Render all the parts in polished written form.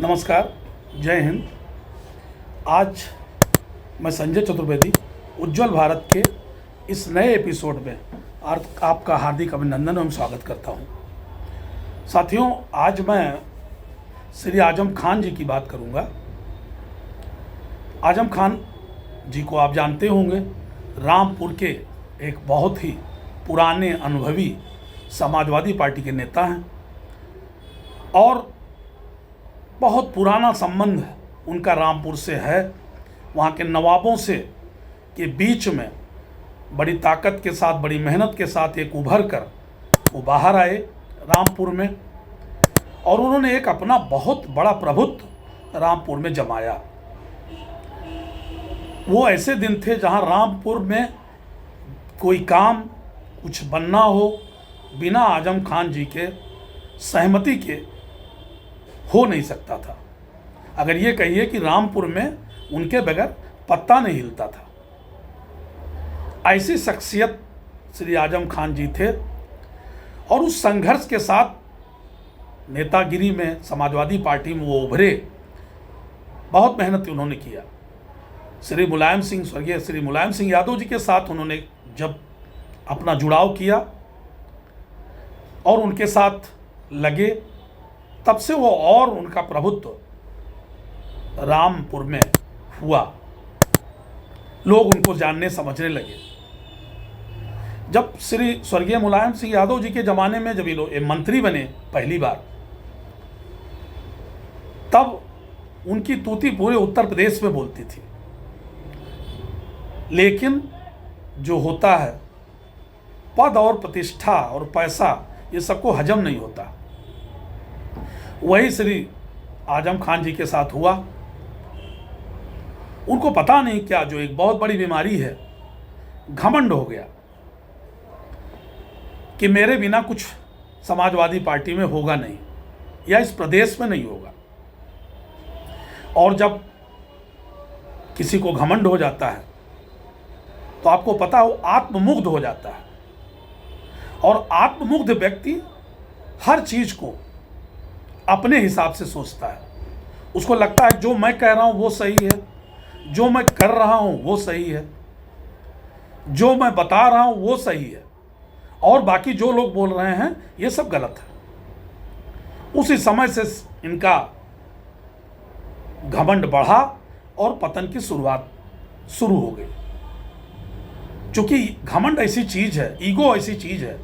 नमस्कार, जय हिंद। आज मैं संजय चतुर्वेदी उज्ज्वल भारत के इस नए एपिसोड में आपका हार्दिक अभिनंदन एवं स्वागत करता हूं। साथियों, आज मैं श्री आजम खान जी की बात करूंगा। आजम खान जी को आप जानते होंगे, रामपुर के एक बहुत ही पुराने अनुभवी समाजवादी पार्टी के नेता हैं और बहुत पुराना संबंध उनका रामपुर से है। वहाँ के नवाबों से के बीच में बड़ी ताकत के साथ, बड़ी मेहनत के साथ एक उभर कर वो बाहर आए रामपुर में, और उन्होंने एक अपना बहुत बड़ा प्रभुत्व रामपुर में जमाया। वो ऐसे दिन थे जहाँ रामपुर में कोई काम कुछ बनना हो बिना आजम खान जी के सहमति के हो नहीं सकता था। अगर ये कहिए कि रामपुर में उनके बगैर पत्ता नहीं हिलता था। ऐसी शख्सियत श्री आजम खान जी थे और उस संघर्ष के साथ नेतागिरी में, समाजवादी पार्टी में वो उभरे। बहुत मेहनत उन्होंने किया। स्वर्गीय श्री मुलायम सिंह यादव जी के साथ उन्होंने जब अपना जुड़ाव किया और उनके साथ लगे, तब से वो और उनका प्रभुत्व रामपुर में हुआ। लोग उनको जानने समझने लगे। जब श्री स्वर्गीय मुलायम सिंह यादव जी के ज़माने में जब ये मंत्री बने पहली बार, तब उनकी तूती पूरे उत्तर प्रदेश में बोलती थी। लेकिन जो होता है, पद और प्रतिष्ठा और पैसा, ये सबको हजम नहीं होता। वही श्री आजम खान जी के साथ हुआ। उनको पता नहीं क्या, जो एक बहुत बड़ी बीमारी है, घमंड हो गया कि मेरे बिना कुछ समाजवादी पार्टी में होगा नहीं, या इस प्रदेश में नहीं होगा। और जब किसी को घमंड हो जाता है तो आपको पता हो, आत्ममुग्ध हो जाता है। और आत्ममुग्ध व्यक्ति हर चीज को अपने हिसाब से सोचता है। उसको लगता है जो मैं कह रहा हूं वो सही है, जो मैं कर रहा हूं वो सही है, जो मैं बता रहा हूं वो सही है, और बाकी जो लोग बोल रहे हैं ये सब गलत है। उसी समय से इनका घमंड बढ़ा और पतन की शुरुआत शुरू हो गई। क्योंकि घमंड ऐसी चीज है, ईगो ऐसी चीज है,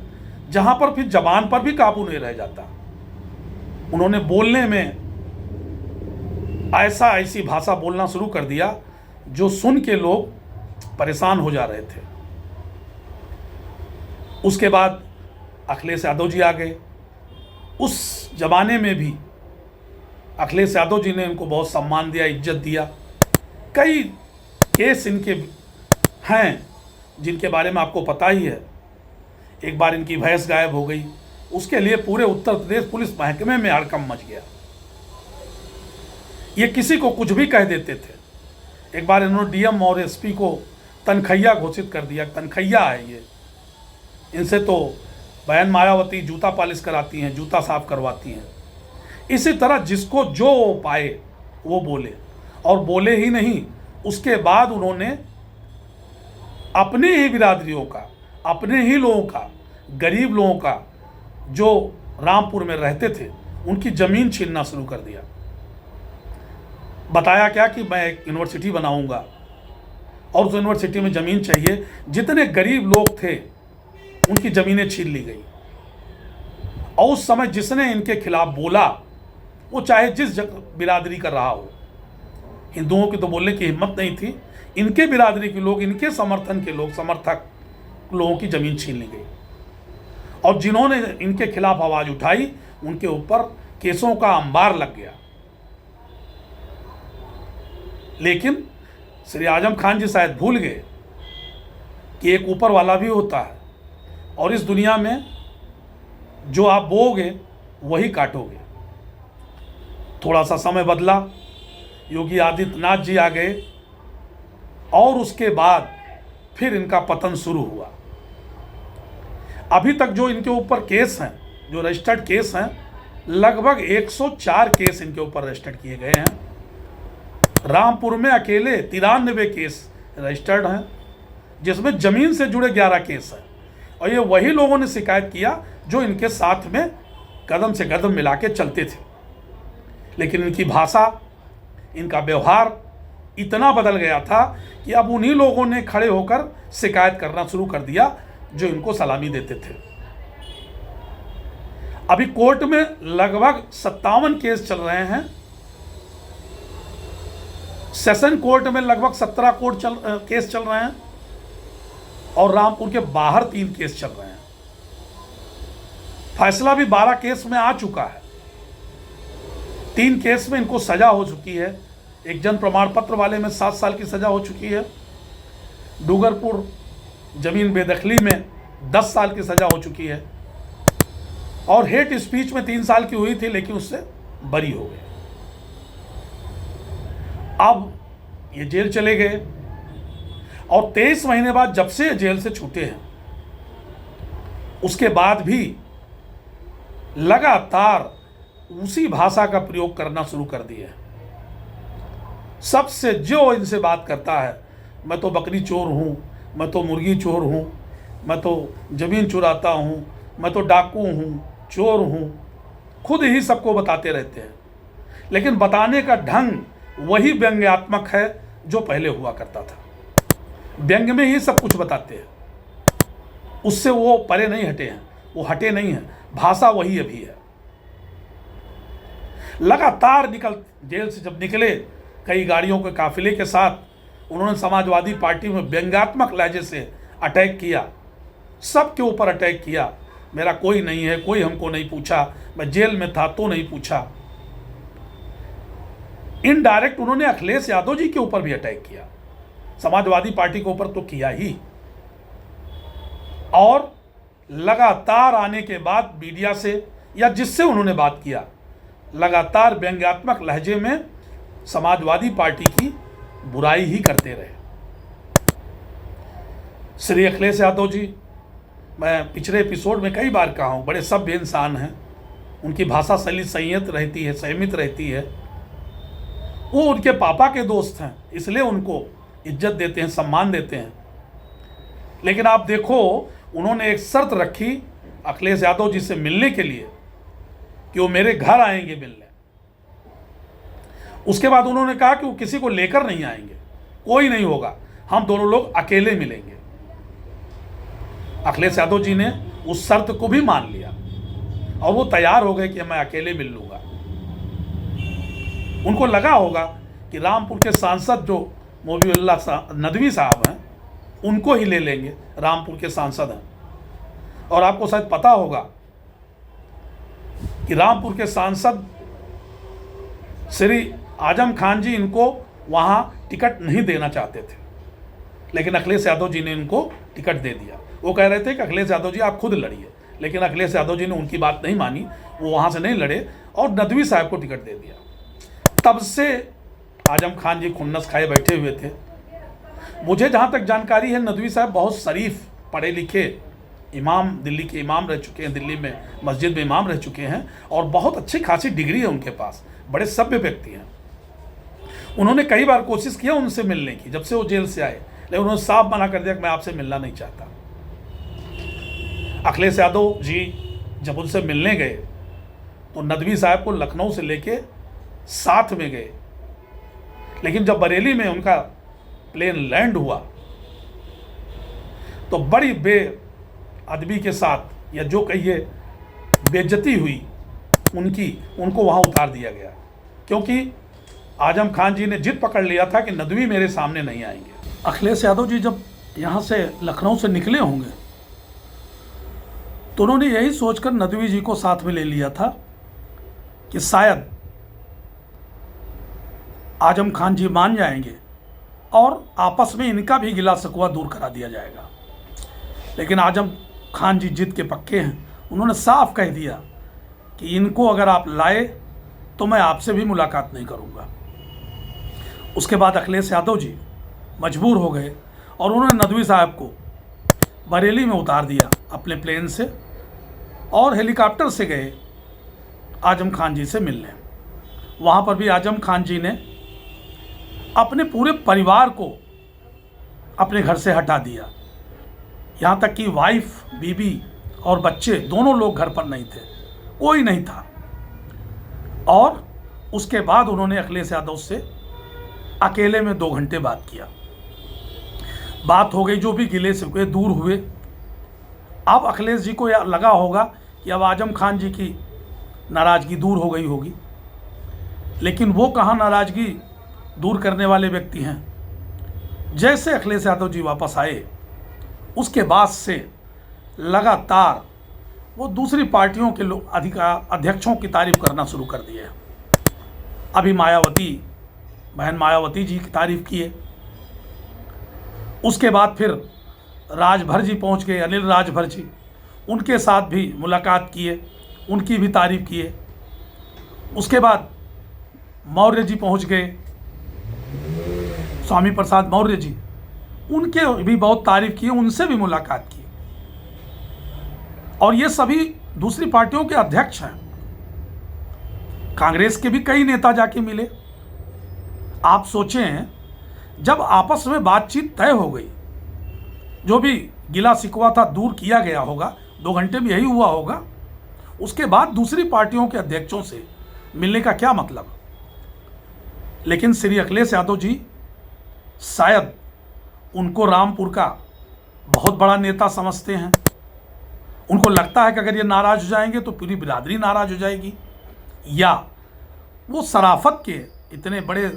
जहां पर फिर जबान पर भी काबू नहीं रह जाता। उन्होंने बोलने में ऐसी भाषा बोलना शुरू कर दिया जो सुन के लोग परेशान हो जा रहे थे। उसके बाद अखिलेश यादव जी आ गए। उस जमाने में भी अखिलेश यादव जी ने इनको बहुत सम्मान दिया, इज्जत दिया। कई केस इनके हैं जिनके बारे में आपको पता ही है। एक बार इनकी भैंस गायब हो गई, उसके लिए पूरे उत्तर प्रदेश पुलिस महकमे में हड़कंप मच गया। ये किसी को कुछ भी कह देते थे। एक बार इन्होंने डीएम और एसपी को तनखैया घोषित कर दिया। तनखैया है ये, इनसे तो बहन मायावती जूता पॉलिश कराती हैं, जूता साफ करवाती हैं। इसी तरह जिसको जो पाए वो बोले, और बोले ही नहीं, उसके बाद उन्होंने अपने ही बिरादरियों का, अपने ही लोगों का, गरीब लोगों का, जो रामपुर में रहते थे, उनकी ज़मीन छीनना शुरू कर दिया। बताया क्या कि मैं एक यूनिवर्सिटी बनाऊंगा और उस यूनिवर्सिटी में ज़मीन चाहिए। जितने गरीब लोग थे उनकी ज़मीनें छीन ली गई। और उस समय जिसने इनके खिलाफ बोला, वो चाहे जिस बिरादरी का रहा हो, हिंदुओं की तो बोलने की हिम्मत नहीं थी, इनके बिरादरी के लोग, इनके समर्थन के लोग, समर्थक लोगों की ज़मीन छीन ली गई। और जिन्होंने इनके खिलाफ आवाज उठाई, उनके ऊपर केसों का अंबार लग गया। लेकिन श्री आजम खान जी शायद भूल गए कि एक ऊपर वाला भी होता है, और इस दुनिया में जो आप बोओगे वही काटोगे। थोड़ा सा समय बदला, योगी आदित्यनाथ जी आ गए, और उसके बाद फिर इनका पतन शुरू हुआ। अभी तक जो इनके ऊपर केस हैं, जो रजिस्टर्ड केस हैं, लगभग 104 केस इनके ऊपर रजिस्टर्ड किए गए हैं। रामपुर में अकेले 93 केस रजिस्टर्ड हैं, जिसमें ज़मीन से जुड़े 11 केस हैं। और ये वही लोगों ने शिकायत किया जो इनके साथ में कदम से कदम मिला के चलते थे। लेकिन इनकी भाषा, इनका व्यवहार इतना बदल गया था कि अब उन्हीं लोगों ने खड़े होकर शिकायत करना शुरू कर दिया जो इनको सलामी देते थे। अभी कोर्ट में लगभग 57 केस चल रहे हैं। सेशन कोर्ट में लगभग 17 केस चल रहे हैं और रामपुर के बाहर 3 केस चल रहे हैं। फैसला भी 12 केस में आ चुका है। 3 केस में इनको सजा हो चुकी है। एक जन प्रमाण पत्र वाले में 7 साल की सजा हो चुकी है। डूंगरपुर जमीन बेदखली में 10 साल की सजा हो चुकी है। और हेट स्पीच में 3 साल की हुई थी, लेकिन उससे बरी हो गए। अब ये जेल चले गए और 23 महीने बाद जब से जेल से छूटे हैं, उसके बाद भी लगातार उसी भाषा का प्रयोग करना शुरू कर दिए। सबसे जो इनसे बात करता है, मैं तो बकरी चोर हूँ, मैं तो मुर्गी चोर हूँ, मैं तो ज़मीन चुराता हूँ, मैं तो डाकू हूँ, चोर हूँ, खुद ही सबको बताते रहते हैं। लेकिन बताने का ढंग वही व्यंग्यात्मक है जो पहले हुआ करता था। व्यंग में ही सब कुछ बताते हैं, उससे वो परे नहीं हटे हैं, वो हटे नहीं हैं। भाषा वही अभी है। लगातार जेल से जब निकले, कई गाड़ियों के काफिले के साथ उन्होंने समाजवादी पार्टी में व्यंग्यात्मक लहजे से अटैक किया, सबके ऊपर अटैक किया। मेरा कोई नहीं है, कोई हमको नहीं पूछा, मैं जेल में था तो नहीं पूछा। इनडायरेक्ट उन्होंने अखिलेश यादव जी के ऊपर भी अटैक किया, समाजवादी पार्टी के ऊपर तो किया ही। और लगातार आने के बाद मीडिया से या जिससे उन्होंने बात किया, लगातार व्यंग्यात्मक लहजे में समाजवादी पार्टी की बुराई ही करते रहे। श्री अखिलेश यादव जी, मैं पिछले एपिसोड में कई बार कहा हूँ, बड़े सभ्य इंसान हैं। उनकी भाषा शैली संयत रहती है, संयमित रहती है। वो उनके पापा के दोस्त हैं, इसलिए उनको इज्जत देते हैं, सम्मान देते हैं। लेकिन आप देखो, उन्होंने एक शर्त रखी अखिलेश यादव जी से मिलने के लिए कि वो मेरे घर आएंगे मिलने। उसके बाद उन्होंने कहा कि वो किसी को लेकर नहीं आएंगे, कोई नहीं होगा, हम दोनों लोग अकेले मिलेंगे। अखिलेश यादव जी ने उस शर्त को भी मान लिया और वो तैयार हो गए कि मैं अकेले मिल लूँगा। उनको लगा होगा कि रामपुर के सांसद जो मोबीउल्लाह नदवी साहब हैं, उनको ही ले लेंगे, रामपुर के सांसद हैं। और आपको शायद पता होगा कि रामपुर के सांसद श्री आजम खान जी इनको वहाँ टिकट नहीं देना चाहते थे, लेकिन अखिलेश यादव जी ने इनको टिकट दे दिया। वो कह रहे थे कि अखिलेश यादव जी आप खुद लड़िए, लेकिन अखिलेश यादव जी ने उनकी बात नहीं मानी, वो वहाँ से नहीं लड़े और नदवी साहब को टिकट दे दिया। तब से आजम खान जी खुन्नस खाए बैठे हुए थे। मुझे जहाँ तक जानकारी है, नदवी साहब बहुत शरीफ, पढ़े लिखे इमाम, दिल्ली के इमाम रह चुके हैं, दिल्ली में मस्जिद में इमाम रह चुके हैं और बहुत अच्छी खासी डिग्री है उनके पास, बड़े सभ्य व्यक्ति हैं। उन्होंने कई बार कोशिश किया उनसे मिलने की जब से वो जेल से आए, लेकिन उन्होंने साफ मना कर दिया कि मैं आपसे मिलना नहीं चाहता। अखिलेश यादव जी जब उनसे मिलने गए तो नदवी साहब को लखनऊ से लेके साथ में गए, लेकिन जब बरेली में उनका प्लेन लैंड हुआ तो बड़ी बेअदबी के साथ, या जो कहिए बेइज्जती हुई उनको वहाँ उतार दिया गया, क्योंकि आजम खान जी ने जिद पकड़ लिया था कि नदवी मेरे सामने नहीं आएंगे। अखिलेश यादव जी जब यहाँ से लखनऊ से निकले होंगे तो उन्होंने यही सोचकर नदवी जी को साथ में ले लिया था कि शायद आजम खान जी मान जाएंगे और आपस में इनका भी गिला शिकवा दूर करा दिया जाएगा। लेकिन आजम खान जी जिद के पक्के हैं। उन्होंने साफ कह दिया कि इनको अगर आप लाए तो मैं आपसे भी मुलाकात नहीं करूंगा। उसके बाद अखिलेश यादव जी मजबूर हो गए और उन्होंने नदवी साहब को बरेली में उतार दिया अपने प्लेन से और हेलीकॉप्टर से गए आजम खान जी से मिलने। वहाँ पर भी आजम खान जी ने अपने पूरे परिवार को अपने घर से हटा दिया। यहाँ तक कि वाइफ, बीबी और बच्चे दोनों लोग घर पर नहीं थे, कोई नहीं था। और उसके बाद उन्होंने अखिलेश यादव से अकेले में 2 घंटे बात किया। बात हो गई, जो भी गिले शिकवे दूर हुए। अब अखिलेश जी को लगा होगा कि अब आजम खान जी की नाराज़गी दूर हो गई होगी, लेकिन वो कहाँ नाराज़गी दूर करने वाले व्यक्ति हैं। जैसे अखिलेश यादव जी वापस आए, उसके बाद से लगातार वो दूसरी पार्टियों के लोग अध्यक्षों की तारीफ करना शुरू कर दिए। अभी बहन मायावती जी की तारीफ किए, उसके बाद फिर राजभर जी पहुंच गए, अनिल राजभर जी, उनके साथ भी मुलाकात किए, उनकी भी तारीफ किए। उसके बाद मौर्य जी पहुंच गए, स्वामी प्रसाद मौर्य जी, उनके भी बहुत तारीफ की, उनसे भी मुलाकात की। और ये सभी दूसरी पार्टियों के अध्यक्ष हैं। कांग्रेस के भी कई नेता जाके मिले। आप सोचें, जब आपस में बातचीत तय हो गई, जो भी गिला शिकवा था दूर किया गया होगा, 2 घंटे में यही हुआ होगा, उसके बाद दूसरी पार्टियों के अध्यक्षों से मिलने का क्या मतलब। लेकिन श्री अखिलेश यादव जी शायद उनको रामपुर का बहुत बड़ा नेता समझते हैं। उनको लगता है कि अगर ये नाराज़ हो जाएंगे तो पूरी बिरादरी नाराज़ हो जाएगी, या वो शराफत के इतने बड़े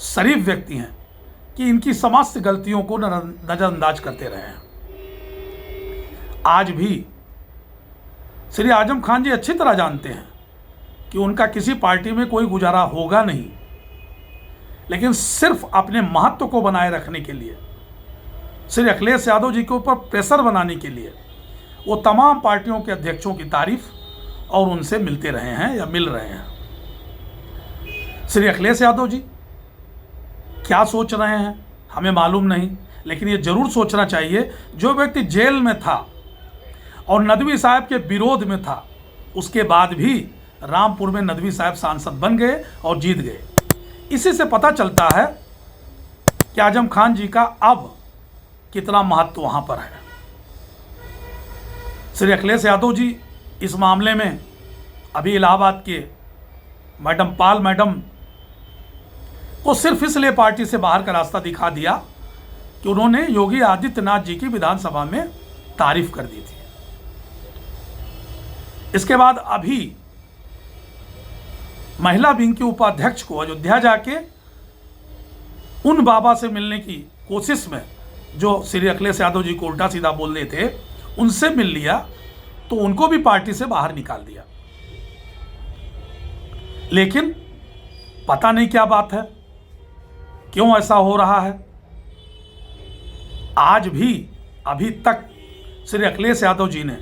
शरीफ व्यक्ति हैं कि इनकी समस्त गलतियों को नज़रअंदाज करते रहे हैं। आज भी श्री आजम खान जी अच्छी तरह जानते हैं कि उनका किसी पार्टी में कोई गुजारा होगा नहीं, लेकिन सिर्फ अपने महत्व को बनाए रखने के लिए, श्री अखिलेश यादव जी के ऊपर प्रेशर बनाने के लिए वो तमाम पार्टियों के अध्यक्षों की तारीफ और उनसे मिलते रहे हैं या मिल रहे हैं। श्री अखिलेश यादव जी क्या सोच रहे हैं हमें मालूम नहीं, लेकिन ये जरूर सोचना चाहिए, जो व्यक्ति जेल में था और नदवी साहब के विरोध में था, उसके बाद भी रामपुर में नदवी साहब सांसद बन गए और जीत गए। इसी से पता चलता है कि आजम खान जी का अब कितना महत्व वहां पर है। श्री अखिलेश यादव जी इस मामले में अभी इलाहाबाद के मैडम पाल मैडम को सिर्फ इसलिए पार्टी से बाहर का रास्ता दिखा दिया कि उन्होंने योगी आदित्यनाथ जी की विधानसभा में तारीफ कर दी थी। इसके बाद अभी महिला विंग के उपाध्यक्ष को अयोध्या जाके उन बाबा से मिलने की कोशिश में, जो श्री अखिलेश यादव जी को उल्टा सीधा बोल रहे थे, उनसे मिल लिया तो उनको भी पार्टी से बाहर निकाल दिया। लेकिन पता नहीं क्या बात है, क्यों ऐसा हो रहा है। आज भी अभी तक श्री अखिलेश यादव जी ने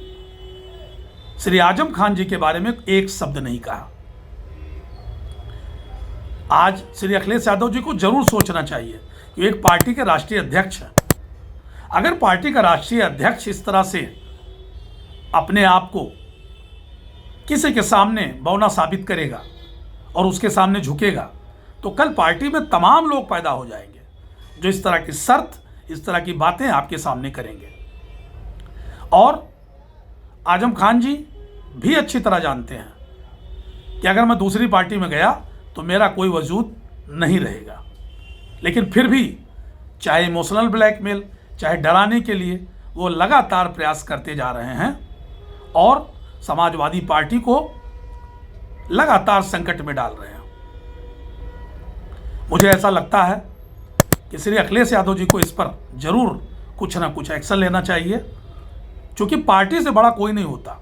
श्री आजम खान जी के बारे में एक शब्द नहीं कहा। आज श्री अखिलेश यादव जी को जरूर सोचना चाहिए कि एक पार्टी के राष्ट्रीय अध्यक्ष हैं। अगर पार्टी का राष्ट्रीय अध्यक्ष इस तरह से अपने आप को किसी के सामने बौना साबित करेगा और उसके सामने झुकेगा, तो कल पार्टी में तमाम लोग पैदा हो जाएंगे जो इस तरह की शर्त, इस तरह की बातें आपके सामने करेंगे। और आजम खान जी भी अच्छी तरह जानते हैं कि अगर मैं दूसरी पार्टी में गया तो मेरा कोई वजूद नहीं रहेगा। लेकिन फिर भी चाहे इमोशनल ब्लैकमेल, चाहे डराने के लिए, वो लगातार प्रयास करते जा रहे हैं और समाजवादी पार्टी को लगातार संकट में डाल रहे हैं। मुझे ऐसा लगता है कि श्री अखिलेश यादव जी को इस पर जरूर कुछ ना कुछ एक्शन लेना चाहिए, क्योंकि पार्टी से बड़ा कोई नहीं होता।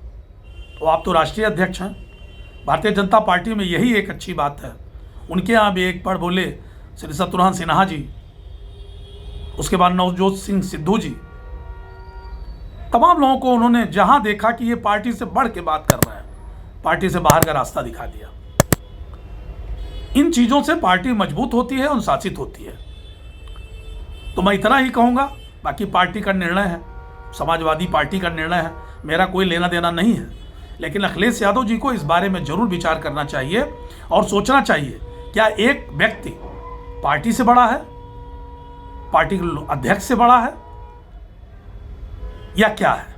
तो आप तो राष्ट्रीय अध्यक्ष हैं, भारतीय जनता पार्टी में यही एक अच्छी बात है। उनके यहाँ भी एक बार बोले श्री शत्रुघ्न सिन्हा जी, उसके बाद नवजोत सिंह सिद्धू जी, तमाम लोगों को उन्होंने जहां देखा कि ये पार्टी से बढ़ के बात कर रहे हैं, पार्टी से बाहर का रास्ता दिखा दिया। इन चीज़ों से पार्टी मजबूत होती है, अनुशासित होती है। तो मैं इतना ही कहूँगा, बाकी पार्टी का निर्णय है, समाजवादी पार्टी का निर्णय है, मेरा कोई लेना देना नहीं है। लेकिन अखिलेश यादव जी को इस बारे में जरूर विचार करना चाहिए और सोचना चाहिए, क्या एक व्यक्ति पार्टी से बड़ा है, पार्टी के अध्यक्ष से बड़ा है, या क्या है?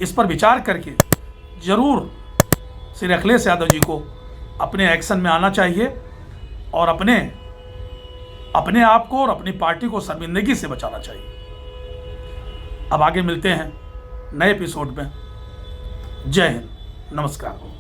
इस पर विचार करके जरूर श्री अखिलेश यादव जी को अपने एक्शन में आना चाहिए और अपने आप को और अपनी पार्टी को शर्मिंदगी से बचाना चाहिए। अब आगे मिलते हैं नए एपिसोड में। जय हिंद, नमस्कार।